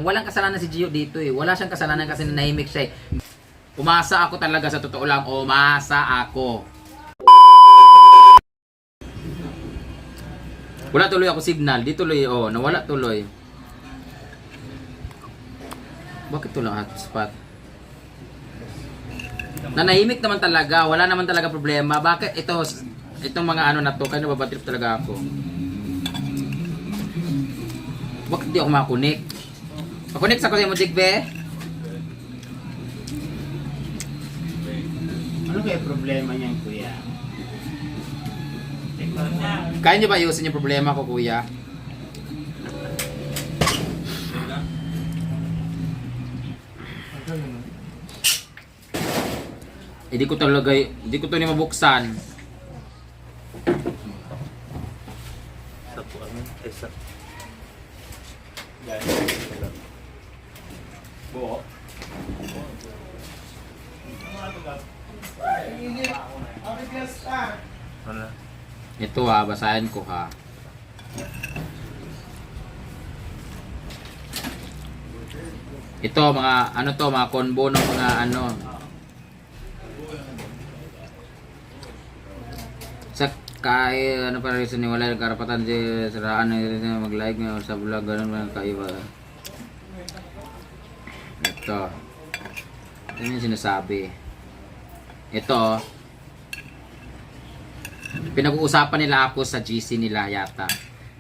lang, walang kasalanan si Gio dito eh. Wala siyang kasalanan kasi nahimik siya eh. Umasa ako talaga sa totoo lang. Umasa ako. Wala tuloy ako signal. Di tuloy, nawala tuloy. Bakit to lang hotspot? Nanahimik naman talaga. Wala naman talaga problema. Bakit itong mga ano na to, kaya nababatrip talaga ako. Bakit di ako makunik? Makunik sa ko sa mo, Jigbe? Ano kaya problema niyan, kuya? Kaya nyo ba ayusin yung problema ko, kuya? Hindi ko talaga, hindi ko to ni mabuksan. Sa po ano? Sa Buo. ano? Ito ha, basahin ko ha. Ito mga ano to, mga combo ng mga ano. Sa ano para rin ni wala karapatan di saraan mag-like nga sa vlog ganun mga kaiba. Ito. Ito yung sinasabi. Ito. Pinag-uusapan nila ako sa GC nila yata.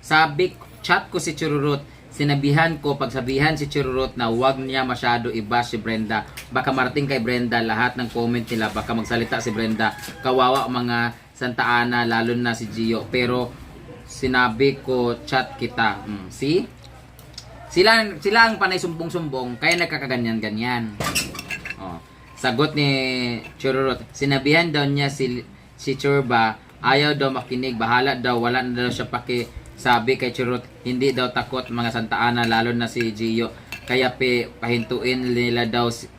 Sabi, chat ko si Chururut. Sinabihan ko, pagsabihan si Chururut na huwag niya masyado i-bash si Brenda. Baka marating kay Brenda lahat ng comment nila. Baka magsalita si Brenda. Kawawa mga Santa Ana, lalo na si Gio. Pero sinabi ko, chat kita. See? Sila ang panay sumbong-sumbong, kaya nagkakaganyan-ganyan. Oh. Sagot ni Chururut, sinabihan daw niya si Churba, ayaw daw makinig, bahala daw, wala na daw siya sabi kay Chururut, hindi daw takot mga Santa Ana, lalo na si Gio. Kaya pahintuin nila daw si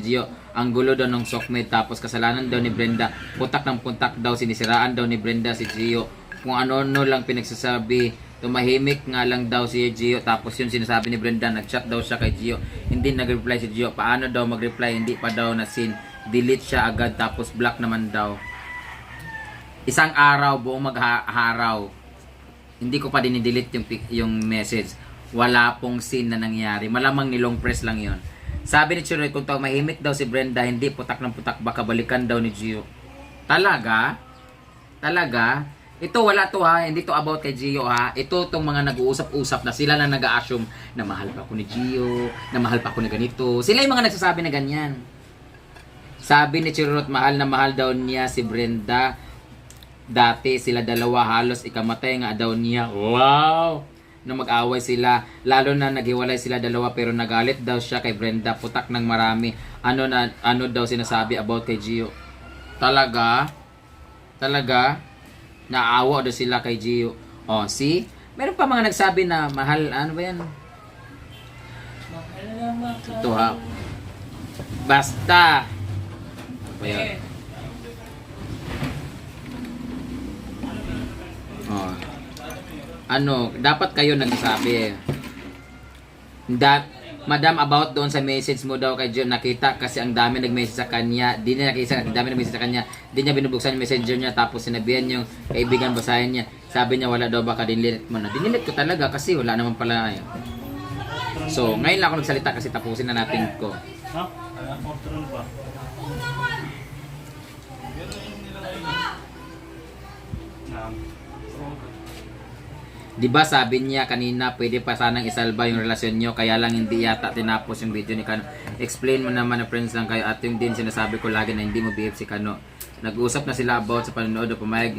Gio. Ang gulo daw ng Sokmed, tapos kasalanan daw ni Brenda. Putak ng puntak daw, sinisiraan daw ni Brenda si Gio. Kung ano-ano lang pinagsasabi, tumahimik nga lang daw si Gio. Tapos yun sinasabi ni Brenda, nag-chat daw siya kay Gio. Hindi nag-reply si Gio. Paano daw mag-reply? Hindi pa daw na-seen. Delete siya agad, tapos block naman daw. Isang araw, buong magharaw. Hindi ko pa din-delete yung message. Wala pong scene na nangyari. Malamang nilong press lang yon. Sabi ni Chururut, kung mahimik daw si Brenda, hindi putak ng putak, baka balikan daw ni Gio. Talaga? Talaga? Ito wala to ha, hindi to about kay Gio ha. Ito tong mga nag-uusap-usap na sila na nag-a-assume na mahal pa ako ni Gio, na mahal pa ako na ganito. Sila yung mga nagsasabi na ganyan. Sabi ni Chururut, mahal na mahal daw niya si Brenda. Dati sila dalawa halos ikamatay nga daw niya. Wow! Na mag-away sila, lalo na naghiwalay sila dalawa, pero nagalit daw siya kay Brenda, putak ng marami. Ano daw sinasabi about kay Gio. Talaga? Naawa daw sila kay Gio. Oh, see? Meron pa mga nagsabi na mahal, ano ba yan? Ito ha. Basta. Ano ba yan? Oh. Ano, dapat kayo nagsasabi. Madam, about doon sa message mo daw kay Gio, nakita kasi ang dami nag-message sa kanya. Di niya nakita, ang dami nag-message sa kanya. Di niya binubuksan yung messenger niya, tapos sinabihan yung kaibigan, basahin niya. Sabi niya, wala daw, baka dinilit mo na. Dinilit ko talaga kasi wala naman pala. So, ngayon lang ako nagsalita kasi tapusin na natin ko. Ha? Control ba? Diba sabi niya kanina pwede pa sanang isalba yung relasyon nyo, kaya lang hindi yata tinapos yung video ni Kano. Explain mo naman na friends lang kayo, at yung din sinasabi ko lagi na hindi mo BF si Kano. Nag-usap na sila about sa panonood o pumayag,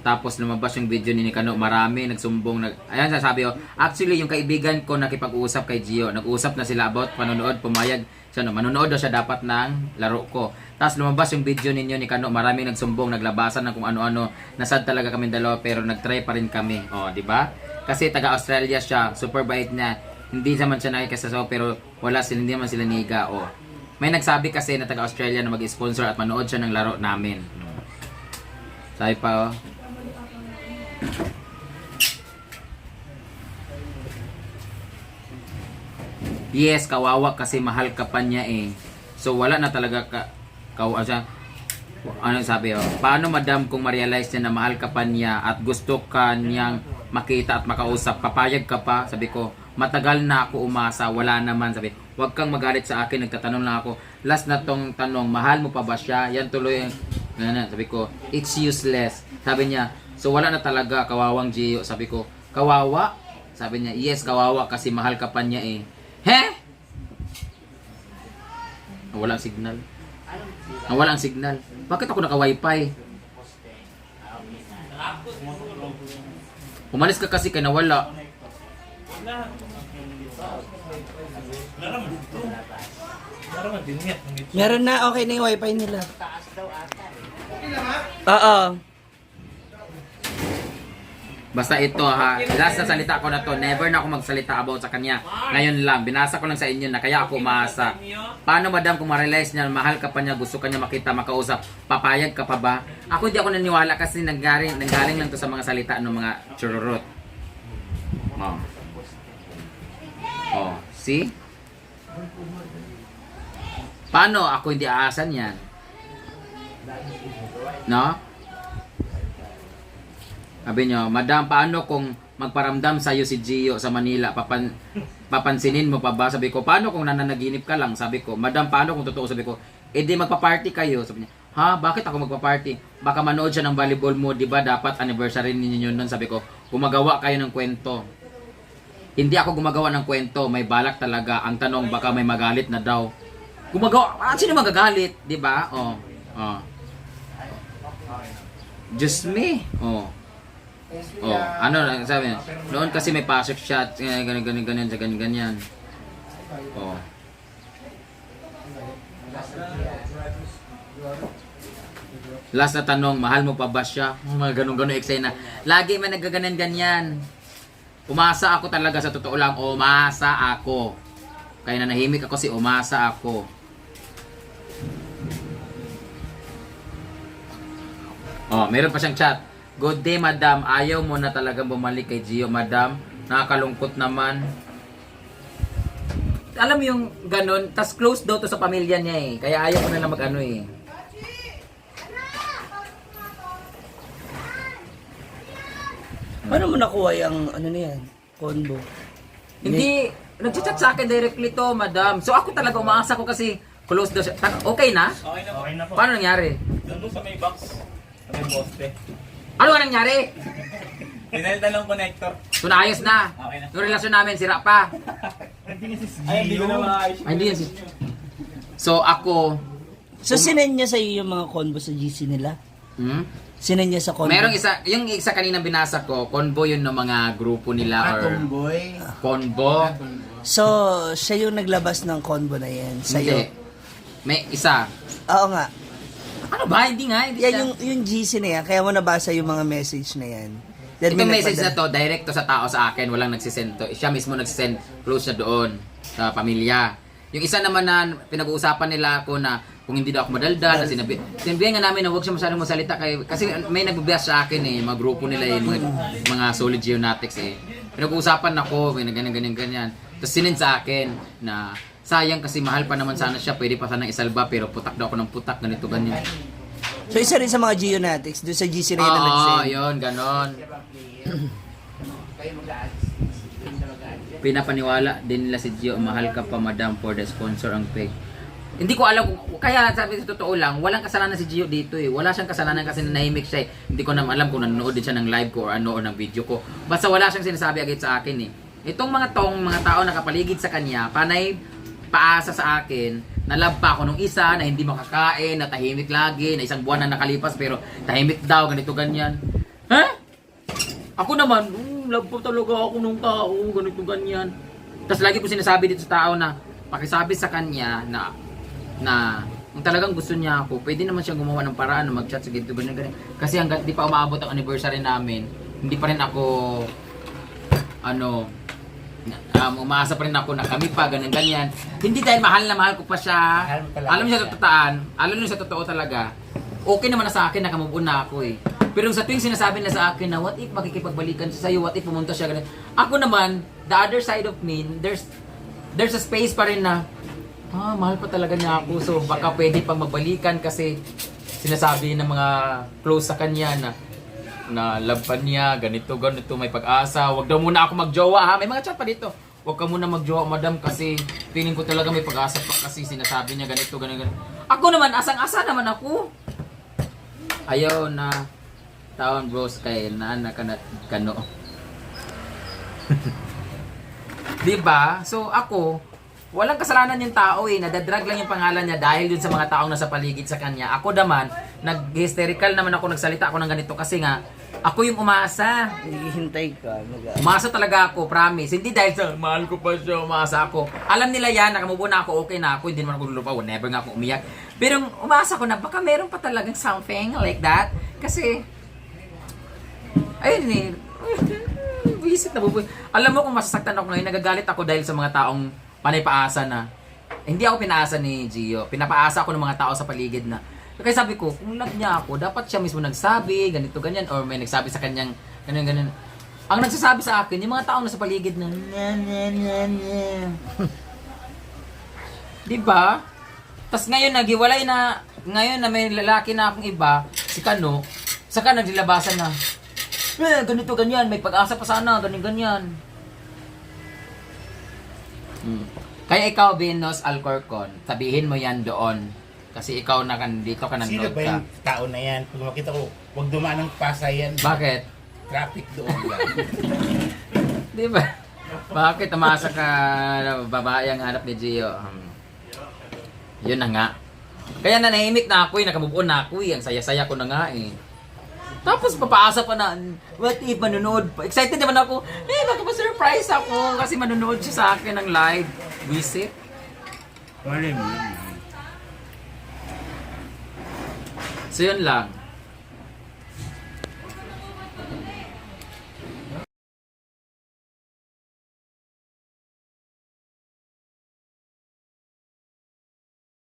tapos lumabas yung video ni Kano, marami nagsumbong. Ayan sasabi ko, actually yung kaibigan ko nakipag-usap kay Gio, nag-usap na sila about panonood, pumayag siya, manonood daw siya dapat ng laro ko. Tapos lumabas yung video ninyo ni Kano, maraming nagsumbong, naglabasan ng kung ano-ano. Nasad talaga kami dalawa, pero nagtry pa rin kami. Oh, di ba? Kasi taga-Australia siya, super bait niya. Hindi naman siya nakikasasaw, pero hindi naman sila niga. Oh. May nagsabi kasi na taga-Australia na mag-sponsor at manood siya ng laro namin. Sabi pa, oh. Yes, kawawa kasi mahal ka pa niya eh. So wala na talaga ano sabi paano madam kung ma-realize niya na mahal ka pa niya at gusto ka niyang makita at makausap, papayag ka pa? Sabi ko, matagal na ako umasa, wala naman. Sabi, huwag kang magalit sa akin, nagtatanong lang ako. Last na tong tanong, mahal mo pa ba siya? Yan tuloy. Sabi ko, it's useless. Sabi niya, so wala na talaga, kawawang Gio. Sabi ko, kawawa? Sabi niya, yes, kawawa kasi mahal ka pa niya eh. He? Walang signal. Walang signal. Bakit ako naka-wifi? Umalis ka kasi kaya nawala. Meron na, okay na yung wifi nila. Oo. Basta ito ha, last na salita ko na to, never na ako magsalita about sa kanya. Ngayon lang, binasa ko lang sa inyo na kaya ako umasa. Paano madam kung ma-realize niya, mahal ka pa niya, gusto ka niya makita, makausap, papayag ka pa ba? Ako hindi ako naniwala kasi nanggaling lang to sa mga salita ng mga chururot. Oh, see? Paano ako hindi aasan yan? No? Sabi nyo, madam, paano kung magparamdam sa'yo si Gio sa Manila? Papansinin mo pa ba? Sabi ko, paano kung nananaginip ka lang? Sabi ko, madam, paano kung totoo? Sabi ko, di magpa-party kayo. Sabi niya, ha? Bakit ako magpa-party? Baka manood siya ng volleyball mo, di ba? Dapat anniversary ninyo nun. Sabi ko, gumagawa kayo ng kwento. Hindi ako gumagawa ng kwento, may balak talaga. Ang tanong, baka may magalit na daw. Gumagawa, sino magagalit? Di ba? Oh. Just me. Oh, ano lang sabi niya? Noon kasi may pasok shot, ganyan. Oh. Last na tanong, mahal mo pa ba siya? Mga ganun eksena. Lagi may nagaganan-ganyan. Umasa ako talaga, sa totoo lang, umasa ako. Kaya nanahimik ako si umasa ako. Oh, meron pa siyang chat. Good day, madam. Ayaw mo na talagang bumalik kay Gio, madam. Nakakalungkot naman. Alam mo yung ganun, tas close daw to sa pamilya niya eh. Kaya ayaw ko na lang mag-ano eh. Paano mo nakuha yung ano na yan? Convo? Hindi, nag-chat sa akin directly to, madam. So ako talaga umaasa ko kasi close daw siya. Okay na? Okay na po. Paano nangyari? Doon sa may box. Sa may poste. Ano nga nangyari? Pinalitan ng connector. So naayos na. Okay na. Yung relasyon namin, sira pa. Ay, hindi ko na maayos. Ay, hindi yan si... So ako... So sinend niya sa iyo yung mga convo sa GC nila? Sinend niya sa convo? Merong isa, yung isa kanina binasa ko, convo yun ng mga grupo nila or... Tomboy. Convo. So, siya yung naglabas ng convo na yan sa Hindi. iyo? May isa. Oo nga. Ano ba? Hindi nga. Hindi Yan siya. yung GC na yan, kaya mo nabasa yung mga message na yan. Then Itong may message na nagpadala- to, direct to sa tao sa akin, walang nagsisend to. Siya mismo nagsisend, close siya doon, sa pamilya. Yung isa naman na pinag-uusapan nila ako na kung hindi daw ako madaldal, na sinabihan nga namin na huwag siya masyadong masalita kasi may nag-bless sa akin eh, mga grupo nila eh, mga solid geonatics eh. Pinag-uusapan ako, ganyan. Tapos sinend sa akin na sayang kasi mahal pa naman sana siya, pwede pa sanang isalba pero putak daw ako ng putak, ganito, ganyan. So isa rin sa mga geonatics, doon sa GC na yun na Oo, nag-send. yun, ganon. Pinapaniwala din nila si Gio, mahal ka pa madam for the sponsor ang peg. Hindi ko alam kung, kaya sabi sa totoo lang, walang kasalanan si Gio dito eh. Wala siyang kasalanan kasi nahimik siya eh. Hindi ko naman alam kung nanonood din siya ng live ko or ano o ng video ko. Basta wala siyang sinasabi agad sa akin eh. Itong mga tao nakapaligid sa kanya, panay paasa sa akin, nalab pa ako nung isa na hindi makakain, na tahimik lagi, na isang buwan na nakalipas pero tahimik daw, ganito ganyan. Ha? Ako naman, love po talaga ako nung tao, ganito ganyan. Tapos lagi ko sinasabi dito sa tao na pakisabi sa kanya na kung talagang gusto niya ako, pwede naman siya gumawa ng paraan na mag-chat sa ganito ganyan. Kasi hanggat di pa umaabot ang anniversary namin, hindi pa rin ako umaasa pa rin ako na kami pa, ganyan. Hindi dahil mahal na mahal ko pa siya. Alam niyo sa totoo talaga. Okay naman na sa akin, nakamove on na ako eh. Pero sa tuwing sinasabi nila sa akin na what if makikipagbalikan siya sa'yo, what if pumunta siya ganyan. Ako naman, the other side of me, there's a space pa rin na, mahal pa talaga niya ako. So, baka pwede pang magbalikan kasi sinasabi ng mga close sa kanya na love pa niya, ganito, may pag-asa. Huwag daw muna ako magjowa ha. May mga chat pa dito. Huwag ka muna magjowa, madam, kasi feeling ko talaga may pag-asa pa kasi sinasabi niya ganito. Ako naman, asang-asa naman ako. Ayaw na taon bros kay nana kano. Diba? So ako, walang kasalanan yung tao nadadrag lang yung pangalan niya dahil dun sa mga taong nasa paligid sa kanya. Ako naman, nag-hysterical naman ako, nagsalita ako ng ganito kasi nga, ako yung umasa. Hihintay ka. Umasa talaga ako, promise. Hindi dahil sa mahal ko pa siya, umasa ako. Alam nila yan, nakamubo na ako, okay na ako, hindi naman ako lulupa, never nga ako umiyak. Pero umasa ko na, baka meron pa talagang something like that. Kasi, ayun visit na bubuhay. Alam mo kung masasaktan ako ngayon, nagagalit ako dahil sa mga taong panay paasa na. Hindi ako pinaasa ni Gio. Pinapaasa ako ng mga tao sa paligid na. Kaya sabi ko, kung love niya ako, dapat siya mismo nagsabi, ganito, ganyan, or may nagsabi sa kanyang, ganyan. Ang nagsasabi sa akin, yung mga taong nasa paligid na, diba? Tapos ngayon, nagiwalay na, ngayon na may lalaki na akong iba, si Kano, saka nagdilabasan na, ganito, ganyan, may pag-asa pa sana, ganyan. Kaya ikaw, Venus Alcorcon, sabihin mo yan doon. Kasi ikaw na dito ka Sino nanood ba ka. yung tao na yan? Kung makita ko, huwag dumaan ng Pasay yan. Bakit? Traffic doon lang. Di ba? Bakit umasa ka babae ang hanap ni Gio? Yun na nga. Kaya na nahimik na ako nakamove on na ako ang saya-saya ko na nga Tapos papaasa pa na, what if manonood pa? Excited naman ako, baka pa-surprise ako kasi manonood siya sa akin ng live. Visit. Wala mo. So yun lang.